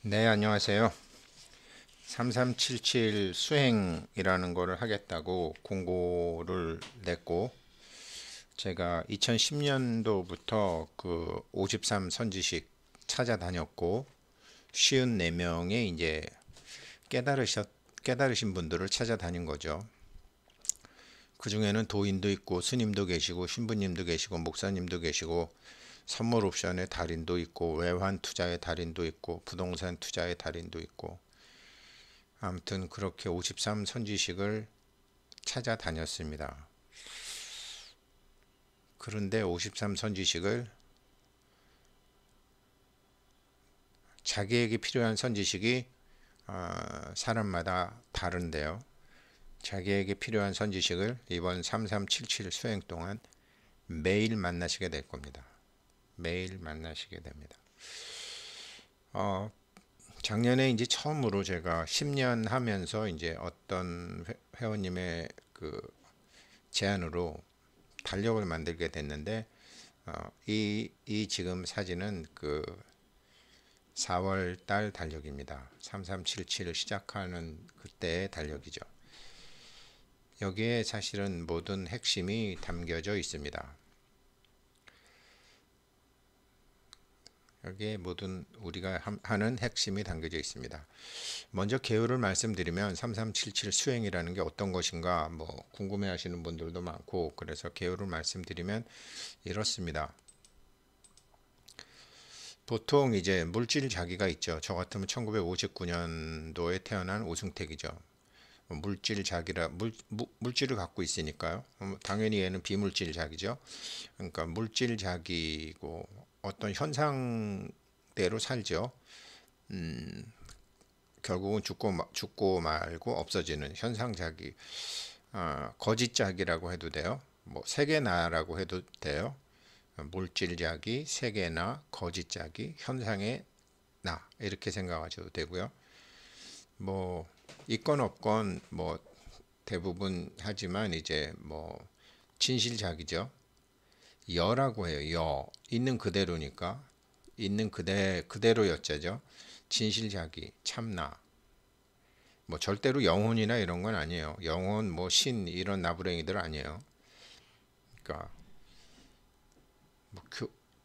네, 안녕하세요. 3377 수행이라는 거를 하겠다고 공고를 냈고, 제가 2010년도부터 그 53 선지식 찾아다녔고, 54명의 이제 깨달으신 분들을 찾아다닌 거죠. 그 중에는 도인도 있고, 스님도 계시고, 신부님도 계시고, 목사님도 계시고, 선물 옵션의 달인도 있고, 외환 투자의 달인도 있고, 부동산 투자의 달인도 있고, 아무튼 그렇게 53 선지식을 찾아다녔습니다. 그런데 53 선지식을 자기에게 필요한 선지식이 사람마다 다른데요. 자기에게 필요한 선지식을 이번 3377 수행 동안 매일 만나시게 될 겁니다. 매일 만나시게 됩니다. 작년에 이제 처음으로 제가 10년 하면서 이제 어떤 회원님의 그 제안으로 달력을 만들게 됐는데, 이 지금 사진은 그 4월 달 달력입니다. 3377을 시작하는 그때의 달력이죠. 여기에 사실은 모든 핵심이 담겨져 있습니다. 여기에 모든 우리가 하는 핵심이 담겨져 있습니다. 먼저 개요를 말씀드리면 3377 수행이라는 게 어떤 것인가 뭐 궁금해 하시는 분들도 많고, 그래서 개요를 말씀드리면 이렇습니다. 보통 이제 물질 자기가 있죠. 저 같으면 1959년도에 태어난 오승택이죠. 물질 자기라 물질을 갖고 있으니까요. 당연히 얘는 비물질 자기죠. 그러니까 물질 자기고 어떤 현상대로 살죠. 결국은 죽고 말고 없어지는 현상 자기, 거짓 자기라고 해도 돼요. 뭐 세계나라고 해도 돼요. 물질 자기, 세계나, 거짓 자기, 현상의 나 이렇게 생각하셔도 되고요. 뭐 있건 없건 뭐 대부분 하지만 이제 뭐 진실작이죠. 여라고 해요. 여 있는 그대로니까 있는 그대로 여자죠. 진실자기 참나. 뭐 절대로 영혼이나 이런 건 아니에요. 영혼 뭐 신 이런 나부랭이들 아니에요. 그러니까 뭐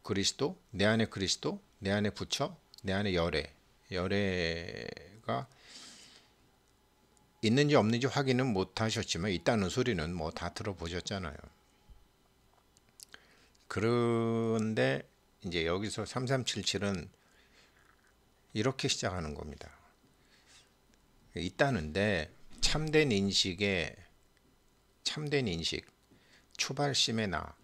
그리스도 내 안에 그리스도 내 안에 부처 내 안에 열애가 있는지 없는지 확인은 못 하셨지만 있다는 소리는 뭐 다 들어보셨잖아요. 그런데 이제 여기서 3377은 이렇게 시작하는 겁니다. 있다는데 참된 인식, 초발심의 나.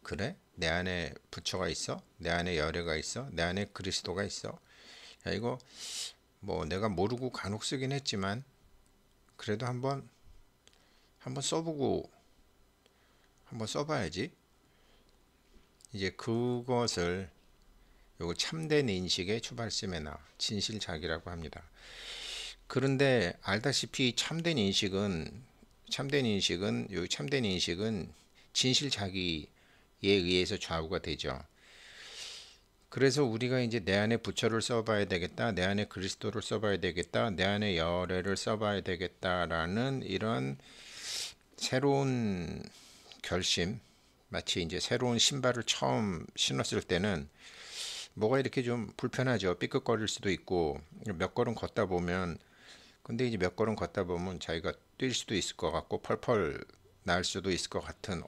그래? 내 안에 부처가 있어? 내 안에 열애가 있어? 내 안에 그리스도가 있어? 야, 이거 뭐 내가 모르고 간혹 쓰긴 했지만 그래도 한번 써보고 한번 써봐야지. 이제 그것을 요거 참된 인식의 초발심의 나, 진실자기라고 합니다. 그런데 알다시피 참된 인식은 진실자기에 의해서 좌우가 되죠. 그래서 우리가 이제 내 안에 부처를 써봐야 되겠다, 내 안에 그리스도를 써봐야 되겠다, 내 안에 열애를 써봐야 되겠다라는 이런 새로운 결심, 마치 이제 새로운 신발을 처음 신었을 때는 뭐가 이렇게 좀 불편하죠. 삐끗거릴 수도 있고 몇 걸음 걷다 보면, 근데 이제 몇 걸음 걷다 보면 자기가 뛸 수도 있을 것 같고 펄펄 날 수도 있을 것 같은,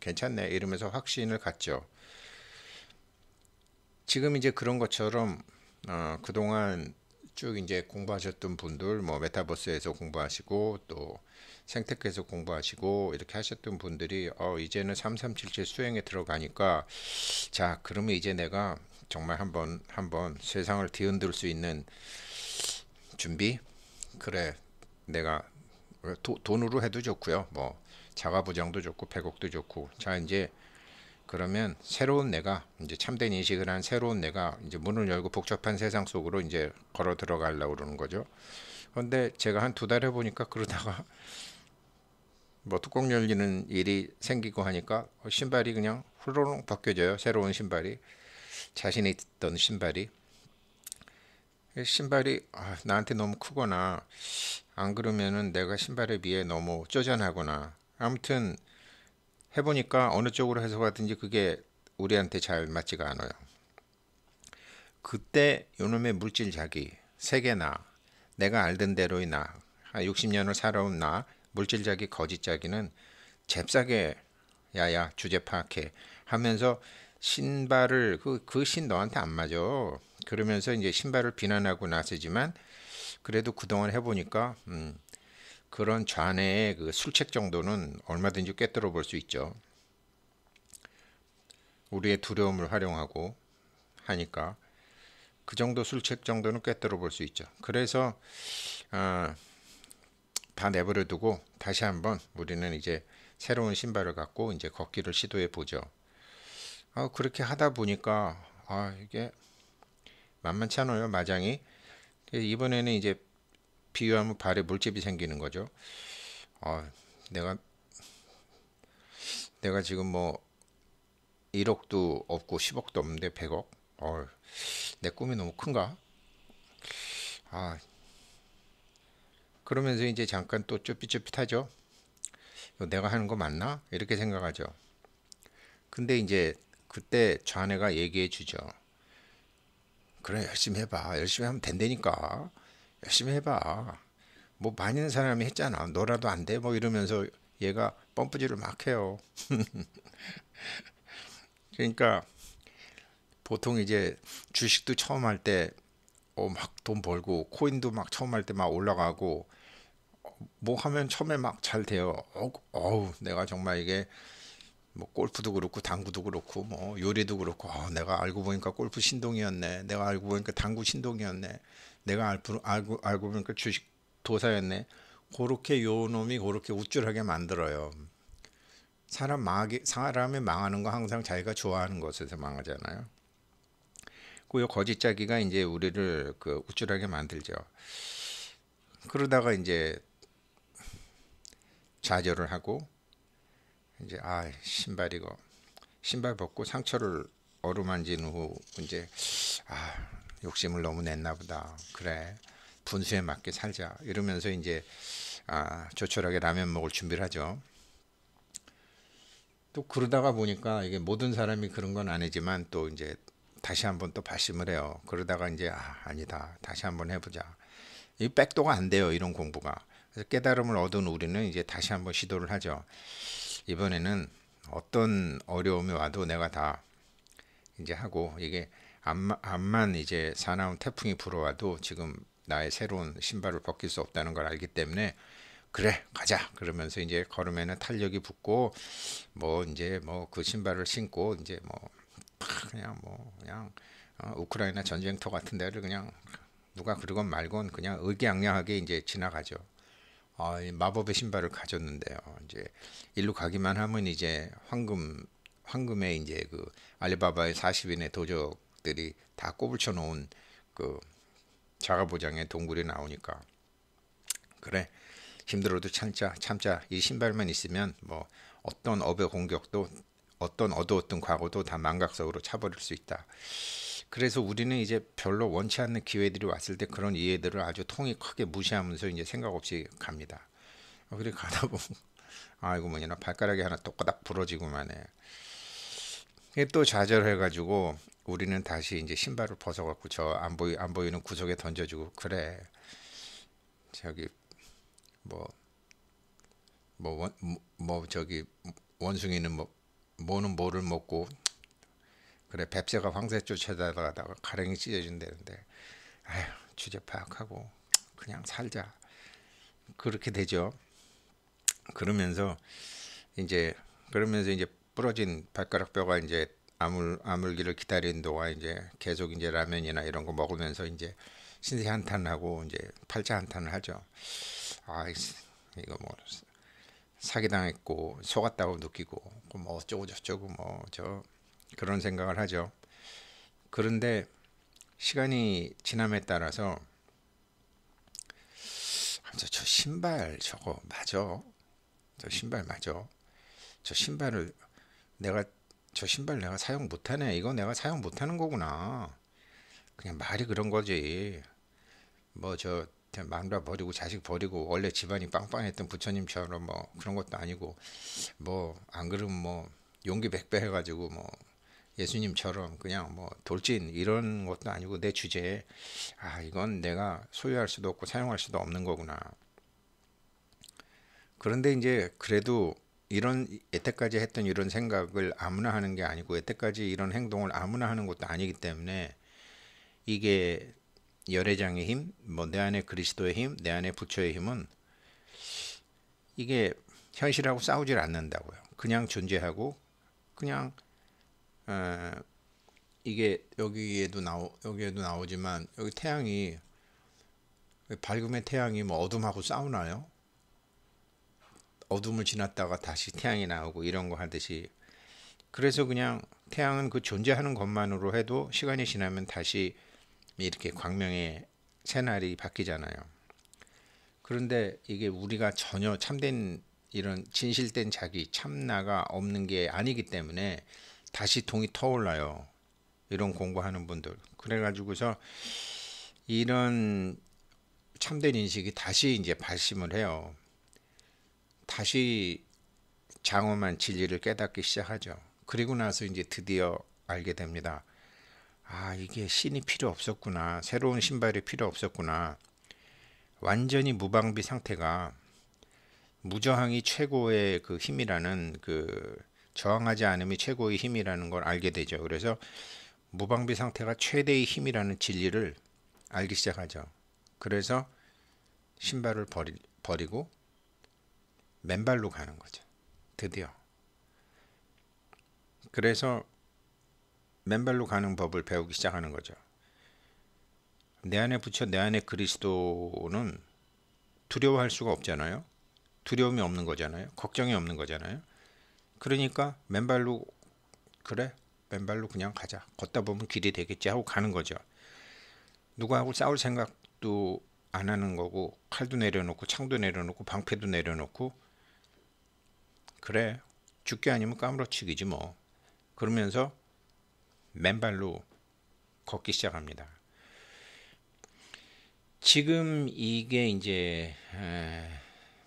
괜찮네 이러면서 확신을 갖죠. 지금 이제 그런 것처럼 그동안 쭉 이제 공부하셨던 분들, 뭐 메타버스에서 공부하시고 또 생태계에서 공부하시고 이렇게 하셨던 분들이 이제는 3377 수행에 들어가니까, 자 그러면 이제 내가 정말 한번 세상을 뒤흔들 수 있는 준비? 그래, 내가 돈으로 해도 좋고요. 뭐 자가부장도 좋고 100억도 좋고, 자 이제 그러면 새로운 내가, 이제 참된 인식을 한 새로운 내가 이제 문을 열고 복잡한 세상 속으로 이제 걸어 들어가려고 그러는 거죠. 그런데 제가 한 두 달 해보니까 그러다가 뭐 뚜껑 열리는 일이 생기고 하니까 신발이 그냥 훌러덩 벗겨져요. 새로운 신발이, 자신이 있던 신발이. 신발이 나한테 너무 크거나 안 그러면은 내가 신발에 비해 너무 쪼잔하거나 아무튼 해보니까 어느 쪽으로 해석하든지 그게 우리한테 잘 맞지가 않아요. 그때 요놈의 물질자기 세계나 내가 알던 대로의 나 60년을 살아온 나 물질자기 거짓자기는 잽싸게 야야 주제 파악해 하면서 신발을 그 신 너한테 안 맞아. 그러면서 이제 신발을 비난하고 나서지만 그래도 그동안 해보니까 그런 좌뇌의 그 술책 정도는 얼마든지 꿰뚫어 볼 수 있죠. 우리의 두려움을 활용하고 하니까 그 정도 술책 정도는 꿰뚫어 볼 수 있죠. 그래서 아, 다 내버려 두고 다시 한번 우리는 이제 새로운 신발을 갖고 이제 걷기를 시도해 보죠. 그렇게 하다 보니까 이게 만만치 않아요, 마장이. 이번에는 이제 비유하면 발에 물집이 생기는 거죠. 아, 내가 내가 지금 뭐 1억도 없고 10억도 없는데 100억. 내 꿈이 너무 큰가? 아, 그러면서 이제 잠깐 또 쭈삣쭈삣하죠. 이거 내가 하는 거 맞나? 이렇게 생각하죠. 근데 이제 그때 좌뇌가 얘기해 주죠. 그래, 열심히 해봐. 열심히 하면 된다니까. 열심히 해봐. 뭐 많은 사람이 했잖아. 너라도 안 돼? 뭐 이러면서 얘가 펌프질을 막 해요. 그러니까 보통 이제 주식도 처음 할 때 막 돈 벌고 코인도 막 처음 할 때 막 올라가고 뭐 하면 처음에 막 잘 돼요. 내가 정말 이게 뭐 골프도 그렇고 당구도 그렇고 뭐 요리도 그렇고 내가 알고 보니까 골프 신동이었네. 내가 알고 보니까 당구 신동이었네. 내가 알고 보니까 주식 도사였네. 그렇게 요 놈이 그렇게 우쭐하게 만들어요. 사람이 망하는 거 항상 자기가 좋아하는 것에서 망하잖아요. 그 거짓자기가 이제 우리를 그 우쭐하게 만들죠. 그러다가 이제 좌절을 하고 이제 신발이고 신발 벗고 상처를 어루만진 후 이제 욕심을 너무 냈나 보다. 그래 분수에 맞게 살자 이러면서 이제 조촐하게 라면 먹을 준비를 하죠. 또 그러다가 보니까 이게 모든 사람이 그런 건 아니지만 또 이제 다시 한번 또 발심을 해요. 그러다가 이제 아니다. 다시 한번 해보자. 이 백도가 안 돼요. 이런 공부가. 그래서 깨달음을 얻은 우리는 이제 다시 한번 시도를 하죠. 이번에는 어떤 어려움이 와도 내가 다 이제 하고 이게 암만 이제 사나운 태풍이 불어와도 지금 나의 새로운 신발을 벗길 수 없다는 걸 알기 때문에 그래 가자 그러면서 이제 걸음에는 탄력이 붙고 뭐 이제 뭐 그 신발을 신고 이제 뭐 그냥 우크라이나 전쟁터 같은 데를 그냥 누가 그러건 말건 그냥 의기양양하게 이제 지나가죠. 이 마법의 신발을 가졌는데요. 이제 일로 가기만 하면 이제 황금에 이제 그 알리바바의 40인의 도적들이 다 꼬불쳐 놓은 그 자가보장의 동굴이 나오니까 그래 힘들어도 참자 이 신발만 있으면 뭐 어떤 업의 공격도 어떤 어두웠던 과거도 다 망각석으로 차버릴 수 있다. 그래서 우리는 이제 별로 원치 않는 기회들이 왔을 때 그런 이해들을 아주 통이 크게 무시하면서 이제 생각 없이 갑니다. 그래 가다 보면 아이고 뭐냐 발가락이 하나 또꼬닥 부러지고만 해. 이게 또 좌절해가지고 우리는 다시 이제 신발을 벗어갖고 저 안 보이는 구석에 던져주고 그래 저기 뭐 저기 원숭이는 뭐는 뭐를 먹고 그래 뱁새가 황새 쫓아다가다가 가랭이 찢어진다는데 아휴 주제 파악하고 그냥 살자 그렇게 되죠. 그러면서 이제 부러진 발가락 뼈가 이제 아물기를 기다리는 동안 이제 계속 이제 라면이나 이런 거 먹으면서 이제 신세 한탄하고 이제 팔자 한탄을 하죠. 이거 뭐 사기당했고 속았다고 느끼고 뭐 어쩌고 저쩌고 뭐 저 그런 생각을 하죠. 그런데 시간이 지남에 따라서 저 신발 저거 맞아. 저 신발 맞아. 저 신발을 내가 저 신발 내가 사용 못하네. 이거 내가 사용 못하는 거구나. 그냥 말이 그런 거지. 뭐 저 마누라 버리고 자식 버리고 원래 집안이 빵빵했던 부처님처럼 뭐 그런 것도 아니고 뭐 안 그러면 뭐 용기 백배 해가지고 뭐 예수님처럼 그냥 뭐 돌진 이런 것도 아니고 내 주제에 아 이건 내가 소유할 수도 없고 사용할 수도 없는 거구나. 그런데 이제 그래도 이런 여태까지 했던 이런 생각을 아무나 하는 게 아니고 여태까지 이런 행동을 아무나 하는 것도 아니기 때문에 이게 열애장의 힘, 뭐 내 안에 그리스도의 힘, 내 안에 부처의 힘은 이게 현실하고 싸우질 않는다고요. 그냥 존재하고 그냥 어, 이게 여기에도 나오지만 여기 태양이 밝음의 태양이 뭐 어둠하고 싸우나요? 어둠을 지났다가 다시 태양이 나오고 이런 거 하듯이 그래서 그냥 태양은 그 존재하는 것만으로 해도 시간이 지나면 다시 이렇게 광명의 새날이 바뀌잖아요. 그런데 이게 우리가 전혀 참된 이런 진실된 자기 참나가 없는 게 아니기 때문에 다시 동이 터올라요. 이런 공부하는 분들. 그래가지고서 이런 참된 인식이 다시 이제 발심을 해요. 다시 장엄한 진리를 깨닫기 시작하죠. 그리고 나서 이제 드디어 알게 됩니다. 아, 이게 신이 필요 없었구나. 새로운 신발이 필요 없었구나. 완전히 무방비 상태가 무저항이 최고의 그 힘이라는 그 저항하지 않음이 최고의 힘이라는 걸 알게 되죠. 그래서 무방비 상태가 최대의 힘이라는 진리를 알기 시작하죠. 그래서 신발을 버리고 맨발로 가는 거죠. 드디어. 그래서 맨발로 가는 법을 배우기 시작하는 거죠. 내 안에 부처 내 안에 그리스도는 두려워할 수가 없잖아요. 두려움이 없는 거잖아요. 걱정이 없는 거잖아요. 그러니까 맨발로 그래 맨발로 그냥 가자. 걷다 보면 길이 되겠지 하고 가는 거죠. 누구하고 싸울 생각도 안 하는 거고 칼도 내려놓고 창도 내려놓고 방패도 내려놓고 그래 죽기 아니면 까무러치기지 뭐 그러면서 맨발로 걷기 시작합니다. 지금 이게 이제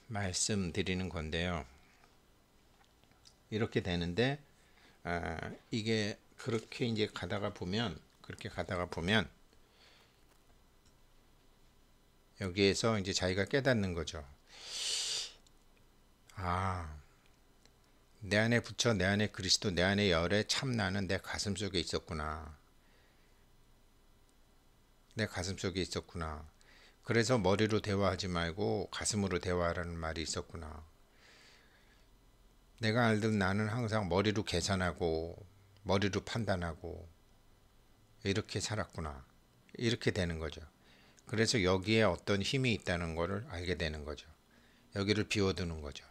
말씀드리는 건데요. 이렇게 되는데 이게 그렇게 이제 가다가 보면 여기에서 이제 자기가 깨닫는 거죠. 아, 내 안에 부처, 내 안에 그리스도, 내 안에 열의 참나는 내 가슴 속에 있었구나. 내 가슴 속에 있었구나. 그래서 머리로 대화하지 말고 가슴으로 대화하라는 말이 있었구나. 내가 알던 나는 항상 머리로 계산하고 머리로 판단하고 이렇게 살았구나. 이렇게 되는 거죠. 그래서 여기에 어떤 힘이 있다는 것을 알게 되는 거죠. 여기를 비워두는 거죠.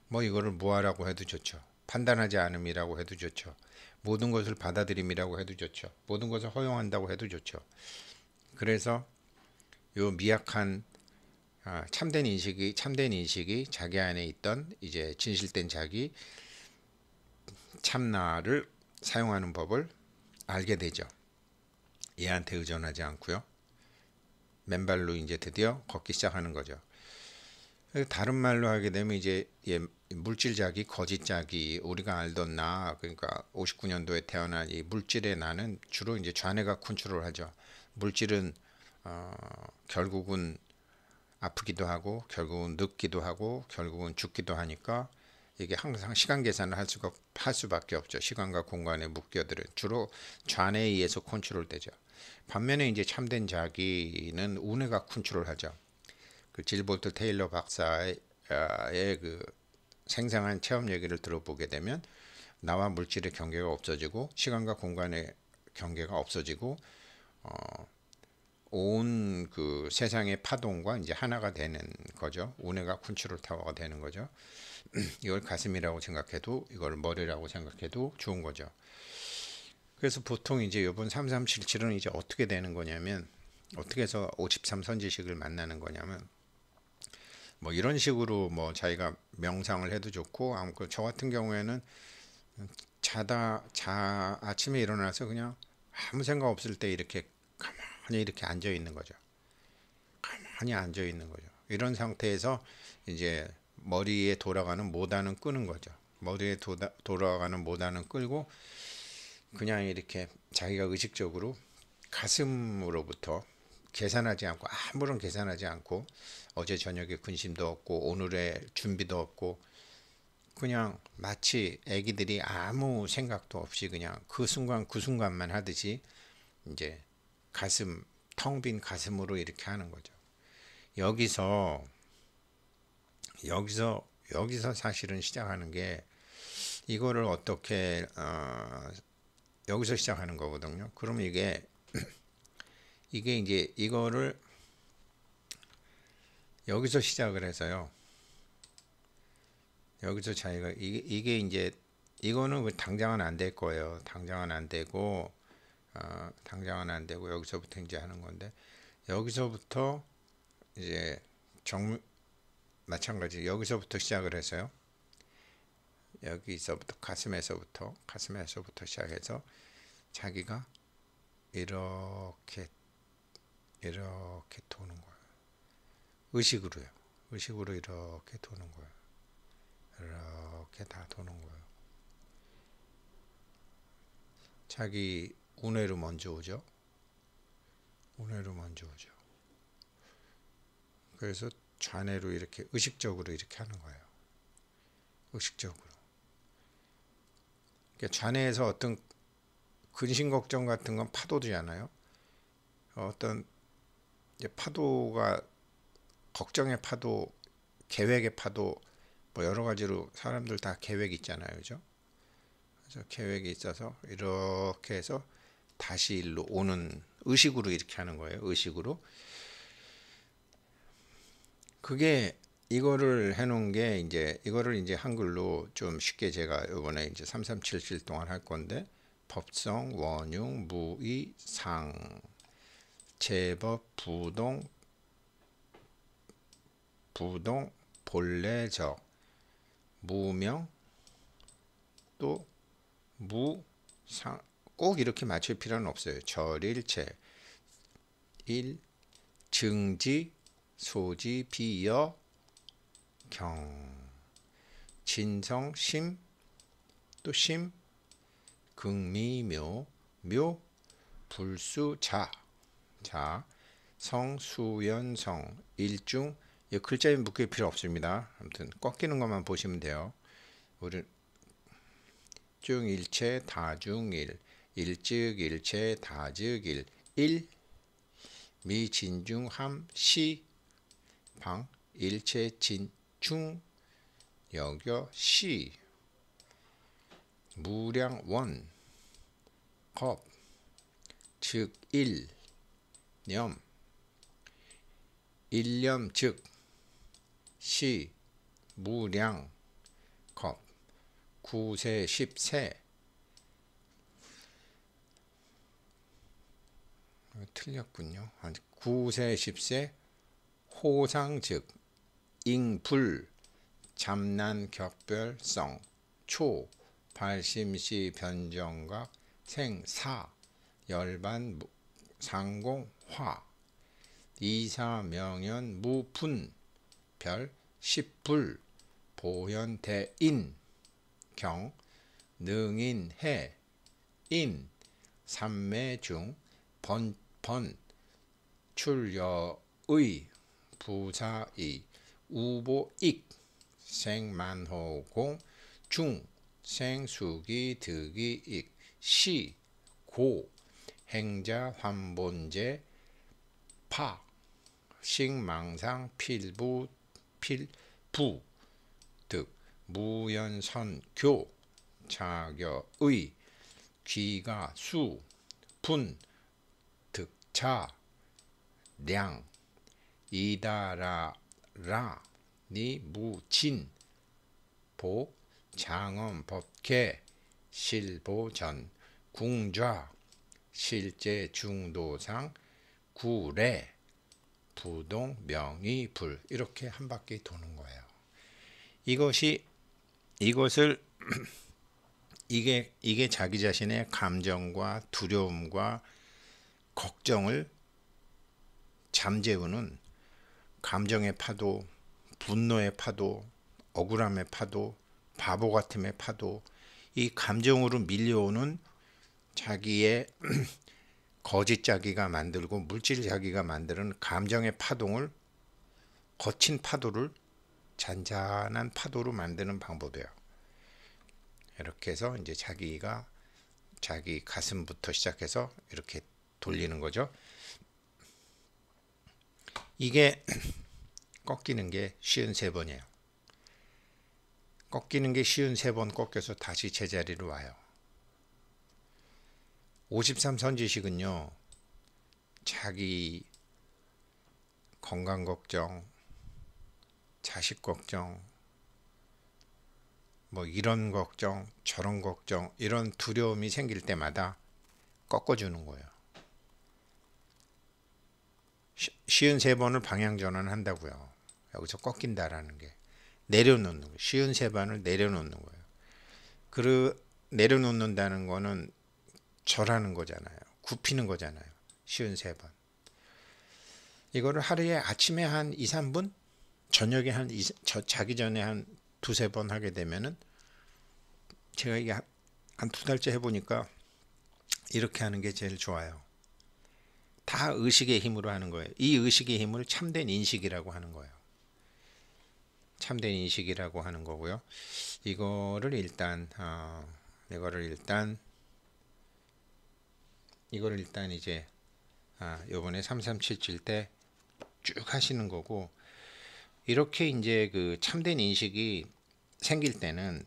뭐 이거를 무아라고 해도 좋죠. 판단하지 않음이라고 해도 좋죠. 모든 것을 받아들임이라고 해도 좋죠. 모든 것을 허용한다고 해도 좋죠. 그래서 요 미약한 참된 인식이 자기 안에 있던 이제 진실된 자기 참나를 사용하는 법을 알게 되죠. 얘한테 의존하지 않고요. 맨발로 이제 드디어 걷기 시작하는 거죠. 다른 말로 하게 되면 이제 물질자기, 거짓자기, 우리가 알던 나, 그러니까 59년도에 태어난 이 물질의 나는 주로 이제 좌뇌가 컨트롤하죠. 물질은 결국은 아프기도 하고, 결국은 늙기도 하고, 결국은 죽기도 하니까 이게 항상 시간 계산을 할 수밖에 없죠. 시간과 공간의 묶여들은 주로 좌뇌에 의해서 컨트롤되죠. 반면에 이제 참된 자기는 우뇌가 컨트롤하죠. 그 질볼트 테일러 박사의 그 생생한 체험 얘기를 들어보게 되면 나와 물질의 경계가 없어지고 시간과 공간의 경계가 없어지고 온 그 세상의 파동과 이제 하나가 되는 거죠. 우뇌가 컨트롤 타워가 되는 거죠. 이걸 가슴이라고 생각해도 이걸 머리라고 생각해도 좋은 거죠. 그래서 보통 이제 이번 3377은 이제 어떻게 되는 거냐면 어떻게 해서 53 선지식을 만나는 거냐면 뭐 이런 식으로 뭐 자기가 명상을 해도 좋고 아무튼 저 같은 경우에는 아침에 일어나서 그냥 아무 생각 없을 때 이렇게 가만히 이렇게 앉아 있는 거죠. 가만히 앉아 있는 거죠. 이런 상태에서 이제 머리에 돌아가는 모단은 끄는 거죠. 머리에 돌아가는 모단은 끌고 그냥 이렇게 자기가 의식적으로 가슴으로부터 계산하지 않고, 아무런 계산하지 않고, 어제 저녁에 근심도 없고 오늘의 준비도 없고, 그냥 마치 애기들이 아무 생각도 없이 그냥 그 순간 그 순간만 하듯이 이제 가슴, 텅 빈 가슴으로 이렇게 하는 거죠. 여기서 여기서 사실은 시작하는 게, 이거를 어떻게 여기서 시작하는 거거든요. 그럼 이게 이제 이거를 여기서 시작을 해서요. 여기서 자기가 이게 이제 이거는 당장은 안 될 거예요. 당장은 안 되고 여기서부터 이제 하는 건데, 여기서부터 이제 마찬가지 여기서부터 시작을 해서요. 여기서부터 가슴에서부터 시작해서 자기가 이렇게 도는 거예요. 의식으로 이렇게 도는 거예요. 이렇게 다 도는 거예요. 자기 운회로 먼저 오죠. 그래서 좌뇌로 이렇게 의식적으로 이렇게 하는 거예요. 의식적으로. 그러니까 좌뇌에서 어떤 근심 걱정 같은 건 파도잖아요. 어떤 이제 파도가, 걱정의 파도, 계획의 파도, 뭐 여러 가지로 사람들 다 계획이 있잖아요, 그죠? 그래서 계획이 있어서 이렇게 해서 다시 일로 오는, 의식으로 이렇게 하는 거예요. 의식으로. 그게 이거를 해놓은 게, 이거를 이제 한글로 좀 쉽게 제가 이번에 이제 3377 동안 할 건데, 법성, 원흉, 무의, 상, 제법, 부동, 본래적, 무명, 또 무상, 꼭 이렇게 맞출 필요는 없어요. 절일체, 일, 증지, 소지, 비여, 경, 진성, 심, 또 심, 극미묘, 묘, 불수, 자, 성, 수연, 성, 일중. 이 글자에 묶일 필요 없습니다. 아무튼 꺾이는 것만 보시면 돼요. 우리 중일체, 다중일, 일즉일체, 다즉일, 일, 미진중함, 시, 방, 일체, 진중, 여겨, 시, 무량, 원, 겁, 즉, 일, 념, 일념, 즉, 시, 무량, 겁, 구세, 십세. 틀렸군요. 구세, 십세, 호상, 즉, 잉불, 잠난, 격별성, 초, 발심시, 변정각, 생, 사, 열반, 상공, 화, 이사, 명연, 무분, 별, 십불, 보현, 대인, 경, 능인, 해, 인, 삼매, 중, 번, 출여의, 부사의, 우보익, 생만호공, 중, 생수기, 득이, 익, 시, 고, 행자, 환본제, 파, 식망상, 필부, 득, 무연선, 교, 자겨의, 귀가, 수, 분, 득차, 량, 이다라, 니, 무진, 보, 장엄, 법계, 실보전, 궁좌, 실제, 중도상, 구례, 부동, 명의, 불. 이렇게 한 바퀴 도는 거예요. 이것을 이게 자기 자신의 감정과 두려움과 걱정을 잠재우는 감정의 파도, 분노의 파도, 억울함의 파도, 바보 같음의 파도, 이 감정으로 밀려오는 자기의 거짓 자기가 만들고 물질 자기가 만드는 감정의 파동을, 거친 파도를 잔잔한 파도로 만드는 방법이에요. 이렇게 해서 이제 자기가 자기 가슴부터 시작해서 이렇게 돌리는 거죠. 이게 꺾이는 게 53번이에요. 꺾이는 게 53번 꺾여서 다시 제자리로 와요. 53선지식은요, 자기 건강 걱정, 자식 걱정, 뭐 이런 걱정, 저런 걱정, 이런 두려움이 생길 때마다 꺾어주는 거예요. 53번을 방향 전환한다고요. 여기서 꺾인다라는 게 내려놓는 거예요. 53번을 내려놓는 거예요. 내려놓는다는 거는 절하는 거잖아요. 굽히는 거잖아요. 53번. 이거를 하루에 아침에 한 2, 3분, 저녁에 자기 전에 한 2, 3번 하게 되면은, 제가 이게 한 2달째 해보니까 이렇게 하는 게 제일 좋아요. 다 의식의 힘으로 하는 거예요. 이 의식의 힘을 참된 인식이라고 하는 거예요. 참된 인식이라고 하는 거고요. 이거를 일단 이제 요번에 3377 때 쭉 하시는 거고, 이렇게 이제 그 참된 인식이 생길 때는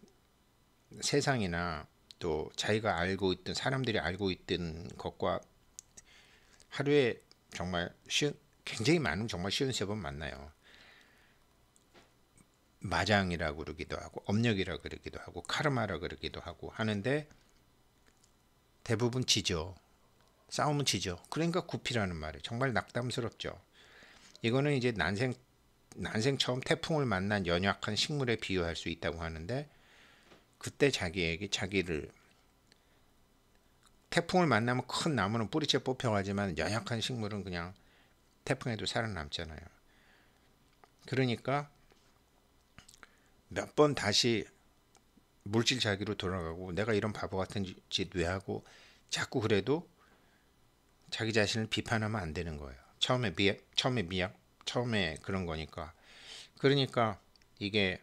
세상이나 또 자기가 알고 있던, 사람들이 알고 있던 것과 하루에 정말 굉장히 많은, 정말 53번 만나요. 마장이라고 그러기도 하고 업력이라고 그러기도 하고 카르마라고 그러기도 하고 하는데, 대부분 지죠. 싸움은 지죠. 그러니까 구피라는 말이 정말 낙담스럽죠. 이거는 이제 난생 처음 태풍을 만난 연약한 식물에 비유할 수 있다고 하는데, 그때 자기를, 태풍을 만나면 큰 나무는 뿌리째 뽑혀가지만 연약한 식물은 그냥 태풍에도 살아남잖아요. 그러니까 몇 번 다시 물질 자기로 돌아가고, 내가 이런 바보 같은 짓 왜 하고, 자꾸 그래도 자기 자신을 비판하면 안 되는 거예요. 처음에 그런 거니까. 그러니까 이게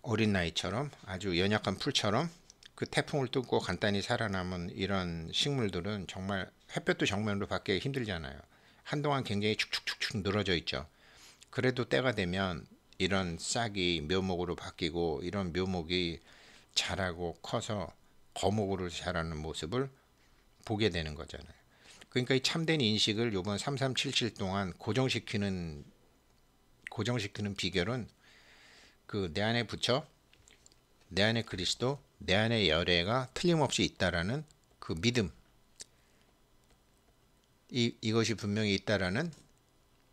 어린 나이처럼, 아주 연약한 풀처럼 그 태풍을 뚫고 간단히 살아남은 이런 식물들은 정말 햇볕도 정면으로 받기 힘들잖아요. 한동안 굉장히 축축축축 늘어져 있죠. 그래도 때가 되면 이런 싹이 묘목으로 바뀌고, 이런 묘목이 자라고 커서 거목으로 자라는 모습을 보게 되는 거잖아요. 그러니까 이 참된 인식을 요번 3377 동안 고정시키는 비결은, 그 내 안에 부처, 내 안에 그리스도, 내 안에 열애가 틀림없이 있다라는 그 믿음, 이것이 분명히 있다라는,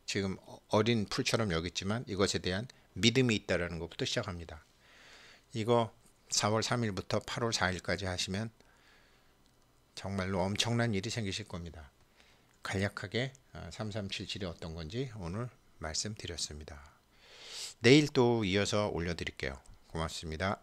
지금 어린 풀처럼 여겼지만 이것에 대한 믿음이 있다라는 것부터 시작합니다. 이거 4월 3일부터 8월 4일까지 하시면 정말로 엄청난 일이 생기실 겁니다. 간략하게 3377이 어떤 건지 오늘 말씀드렸습니다. 내일 또 이어서 올려드릴게요. 고맙습니다.